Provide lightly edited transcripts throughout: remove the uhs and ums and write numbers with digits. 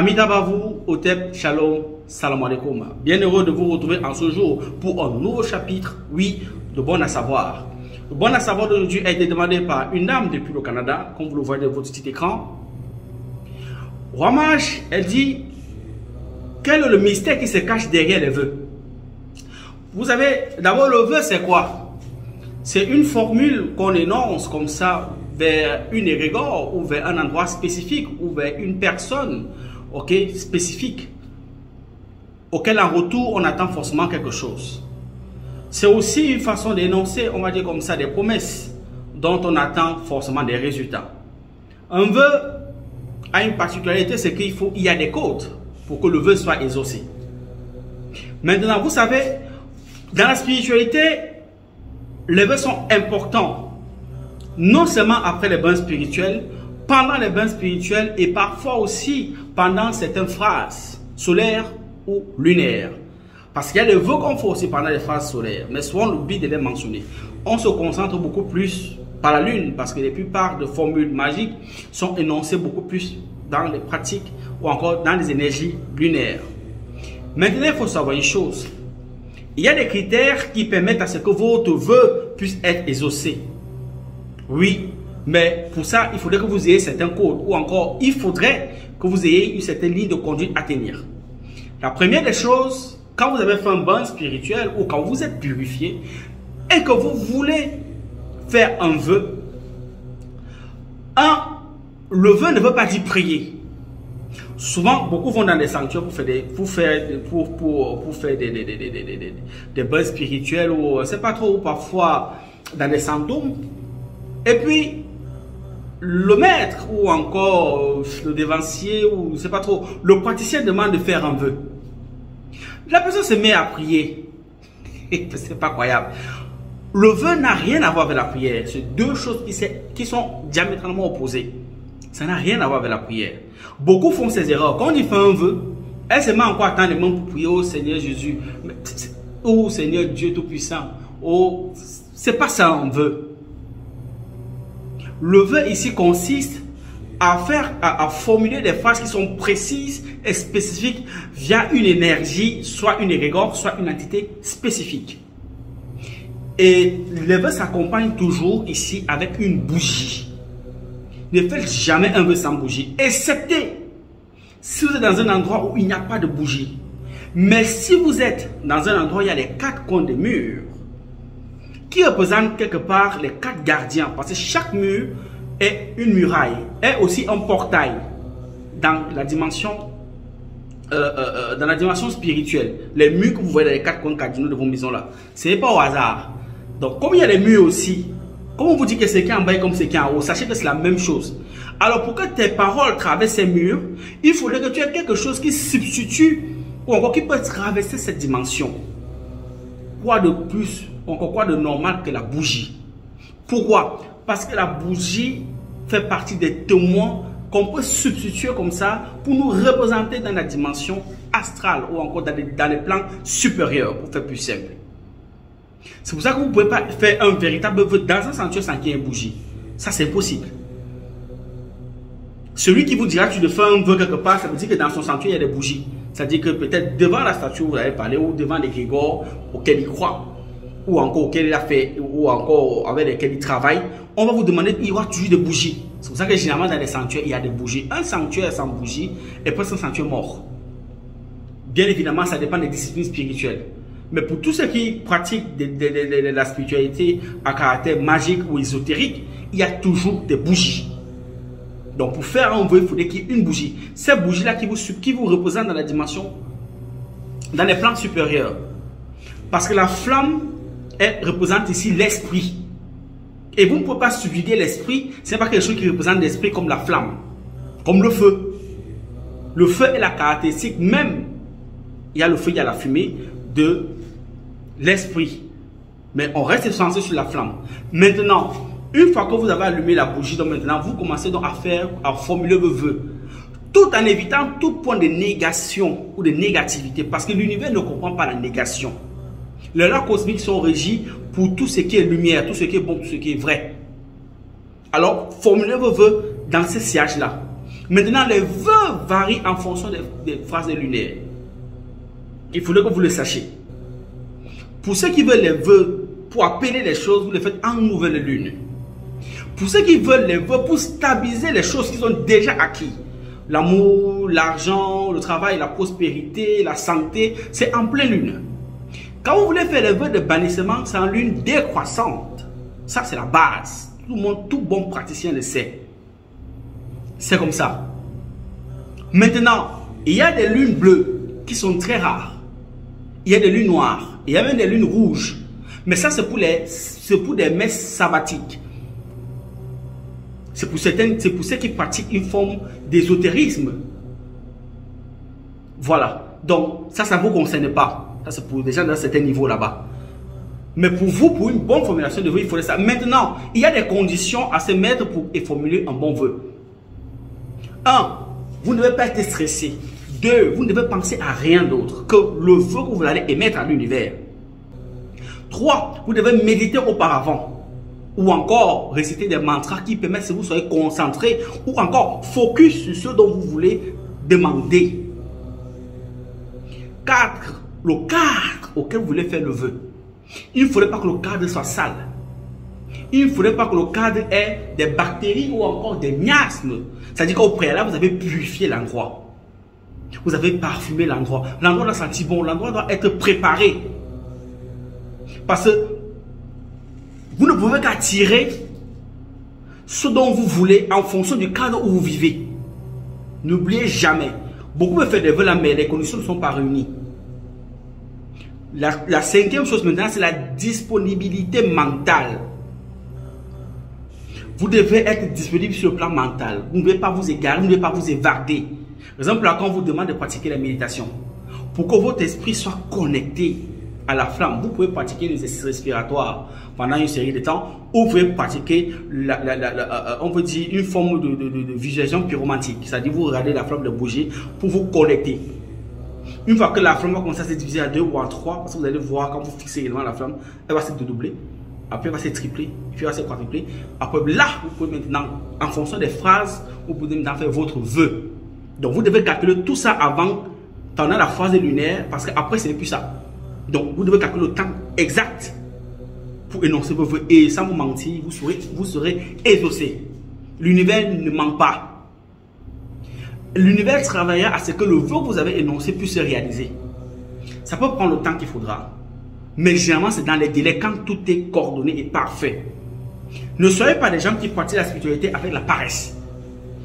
Amitabavou, Otep, Shalom, Salam alaikum. Bien heureux de vous retrouver en ce jour pour un nouveau chapitre, oui, de Bon à savoir. Le Bon à savoir d'aujourd'hui a été demandé par une dame depuis le Canada, comme vous le voyez dans votre petit écran. Ramage, elle dit, quel est le mystère qui se cache derrière les vœux? Vous savez, d'abord le vœu c'est quoi? C'est une formule qu'on énonce comme ça vers une érégore ou vers un endroit spécifique ou vers une personne spécifique auquel en retour on attend forcément quelque chose. C'est aussi une façon d'énoncer, on va dire comme ça, des promesses dont on attend forcément des résultats. Un vœu a une particularité, c'est qu'il y a des codes pour que le vœu soit exaucé. Maintenant, vous savez, dans la spiritualité, les vœux sont importants. Non seulement après les bains spirituels, pendant les bains spirituels et parfois aussi pendant certaines phases solaires ou lunaires. Parce qu'il y a des vœux qu'on fait aussi pendant les phases solaires, mais souvent on oublie de les mentionner. On se concentre beaucoup plus par la lune parce que la plupart des formules magiques sont énoncées beaucoup plus dans les pratiques ou encore dans les énergies lunaires. Maintenant, il faut savoir une chose. Il y a des critères qui permettent à ce que votre vœu puisse être exaucé. Oui, mais pour ça, il faudrait que vous ayez certains codes ou encore, il faudrait que vous ayez une certaine ligne de conduite à tenir. La première des choses, quand vous avez fait un bain spirituel ou quand vous êtes purifié et que vous voulez faire un vœu, le vœu ne veut pas dire prier. Souvent, beaucoup vont dans des sanctuaires pour faire des bains spirituels ou c'est pas trop, ou parfois dans des sanctums. Et puis, le maître ou encore le dévancier ou c'est pas trop, le praticien demande de faire un vœu. La personne se met à prier. C'est pas croyable. Le vœu n'a rien à voir avec la prière. C'est deux choses qui sont diamétralement opposées. Ça n'a rien à voir avec la prière. Beaucoup font ces erreurs. Quand on dit fait un vœu, elle se met encore à tendre les mains pour prier au Seigneur Jésus. Oh Seigneur Dieu Tout-Puissant. Oh, c'est pas ça un vœu. Le vœu ici consiste à formuler des phrases qui sont précises et spécifiques via une énergie, soit une érégore, soit une entité spécifique. Et le vœu s'accompagne toujours ici avec une bougie. Ne faites jamais un vœu sans bougie, excepté si vous êtes dans un endroit où il n'y a pas de bougie. Mais si vous êtes dans un endroit où il y a les quatre coins des murs, qui représentent quelque part les quatre gardiens, parce que chaque mur est une muraille, est aussi un portail dans la dimension spirituelle. Les murs que vous voyez dans les quatre coins cardinaux de vos maisons là, ce n'est pas au hasard. Donc comme il y a les murs aussi, comme on vous dit que c'est qui en bas et comme c'est qui en haut, sachez que c'est la même chose. Alors pour que tes paroles traversent ces murs, il faudrait que tu aies quelque chose qui substitue ou encore qui peut traverser cette dimension. Quoi de plus, encore quoi de normal que la bougie? Pourquoi? Parce que la bougie fait partie des témoins qu'on peut substituer comme ça pour nous représenter dans la dimension astrale ou encore dans les plans supérieurs, pour faire plus simple. C'est pour ça que vous ne pouvez pas faire un véritable vœu dans un sanctuaire sans qu'il y ait une bougie. Ça, c'est impossible. Celui qui vous dira que tu fais un vœu quelque part, ça veut dire que dans son sanctuaire, il y a des bougies. C'est-à-dire que peut-être devant la statue où vous avez parlé ou devant les grégores auxquels il croit ou encore auxquels il a fait ou encore avec lesquels il travaille, on va vous demander, il y aura toujours des bougies. C'est pour ça que généralement dans les sanctuaires, il y a des bougies. Un sanctuaire sans bougie est presque un sanctuaire mort. Bien évidemment, ça dépend des disciplines spirituelles. Mais pour tous ceux qui pratiquent la spiritualité à caractère magique ou ésotérique, il y a toujours des bougies. Donc pour faire un vœu, il faudrait qu'il y ait une bougie. Cette bougie-là qui vous représente dans la dimension, dans les plans supérieurs. Parce que la flamme représente ici l'esprit. Et vous ne pouvez pas subjuguer l'esprit, ce n'est pas quelque chose qui représente l'esprit comme la flamme, comme le feu. Le feu est la caractéristique même, il y a le feu, il y a la fumée, de l'esprit. Mais on reste censé sur la flamme. Maintenant, une fois que vous avez allumé la bougie, donc maintenant vous commencez donc à formuler vos vœux. Tout en évitant tout point de négation ou de négativité. Parce que l'univers ne comprend pas la négation. Les lois cosmiques sont régies pour tout ce qui est lumière, tout ce qui est bon, tout ce qui est vrai. Alors, formulez vos vœux dans ce siège-là. Maintenant, les vœux varient en fonction des phases lunaires. Il faudrait que vous le sachiez. Pour ceux qui veulent les vœux pour appeler les choses, vous les faites en nouvelle lune. Pour ceux qui veulent les vœux pour stabiliser les choses qu'ils ont déjà acquis, l'amour, l'argent, le travail, la prospérité, la santé, c'est en pleine lune. Quand vous voulez faire les vœux de bannissement, c'est en lune décroissante. Ça, c'est la base. Tout le monde, tout bon praticien le sait. C'est comme ça. Maintenant, il y a des lunes bleues qui sont très rares. Il y a des lunes noires. Il y a même des lunes rouges. Mais ça, c'est pour des messes sabbatiques. C'est pour ceux qui pratiquent une forme d'ésotérisme. Voilà. Donc, ça ne vous concerne pas. Ça, c'est pour des gens d'un certain niveau là-bas. Mais pour vous, pour une bonne formulation de vœu, il faudrait ça. Maintenant, il y a des conditions à se mettre pour formuler un bon vœu. 1. Vous ne devez pas être stressé. 2. Vous ne devez penser à rien d'autre que le vœu que vous allez émettre à l'univers. 3. Vous devez méditer auparavant. Ou encore réciter des mantras qui permettent que vous soyez concentré. Ou encore focus sur ce dont vous voulez demander. 4. Le cadre auquel vous voulez faire le vœu. Il ne faudrait pas que le cadre soit sale. Il ne faudrait pas que le cadre ait des bactéries ou encore des miasmes. C'est-à-dire qu'au préalable, vous avez purifié l'endroit. Vous avez parfumé l'endroit. L'endroit doit sentir bon. L'endroit doit être préparé. Parce que vous ne pouvez qu'attirer ce dont vous voulez en fonction du cadre où vous vivez. N'oubliez jamais. Beaucoup me font des vœux là, mais les conditions ne sont pas réunies. La cinquième chose maintenant, c'est la disponibilité mentale. Vous devez être disponible sur le plan mental. Vous ne devez pas vous égarer, vous ne devez pas vous évader. Par exemple, là, quand on vous demande de pratiquer la méditation, pour que votre esprit soit connecté à la flamme, vous pouvez pratiquer les exercices respiratoires pendant une série de temps, ou vous pouvez pratiquer, on peut dire, une forme de visualisation pyromantique. C'est-à-dire, vous regardez la flamme de bougie pour vous connecter. Une fois que la flamme va commencer à se diviser à 2 ou à 3, parce que vous allez voir quand vous fixez également la flamme, elle va se doubler, après elle va se tripler, puis elle va se quadrupler. Après là, vous pouvez maintenant, en fonction des phrases, vous pouvez maintenant faire votre vœu. Donc vous devez calculer tout ça avant, pendant la phase lunaire, parce qu'après ce n'est plus ça. Donc vous devez calculer le temps exact pour énoncer vos vœux. Et sans vous mentir, vous serez exaucé. L'univers ne ment pas. L'univers travaillera à ce que le vœu que vous avez énoncé puisse se réaliser. Ça peut prendre le temps qu'il faudra. Mais généralement, c'est dans les délais quand tout est coordonné et parfait. Ne soyez pas des gens qui pratiquent la spiritualité avec la paresse.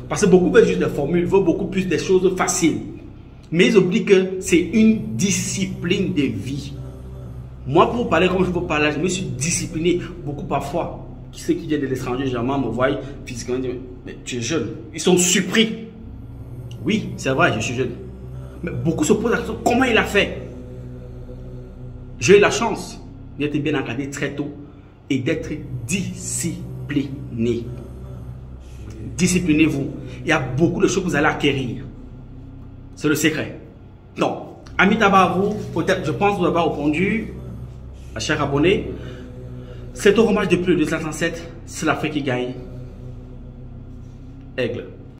Parce que beaucoup veulent juste des formules, veulent beaucoup plus des choses faciles. Mais ils oublient que c'est une discipline de vie. Moi, pour vous parler comme je vous parle, je me suis discipliné beaucoup parfois. Ceux qui viennent de l'étranger, généralement, me voient physiquement et disent, mais tu es jeune. Ils sont surpris. Oui, c'est vrai, je suis jeune. Mais beaucoup se posent la question, comment il a fait? J'ai eu la chance d'être bien encadré très tôt et d'être discipliné. Disciplinez-vous. Il y a beaucoup de choses que vous allez acquérir. C'est le secret. Donc, amis tabac, vous, peut-être, je pense vous avoir répondu, chers abonnés. C'est au hommage de plus de 207, c'est l'Afrique qui gagne. Aigle.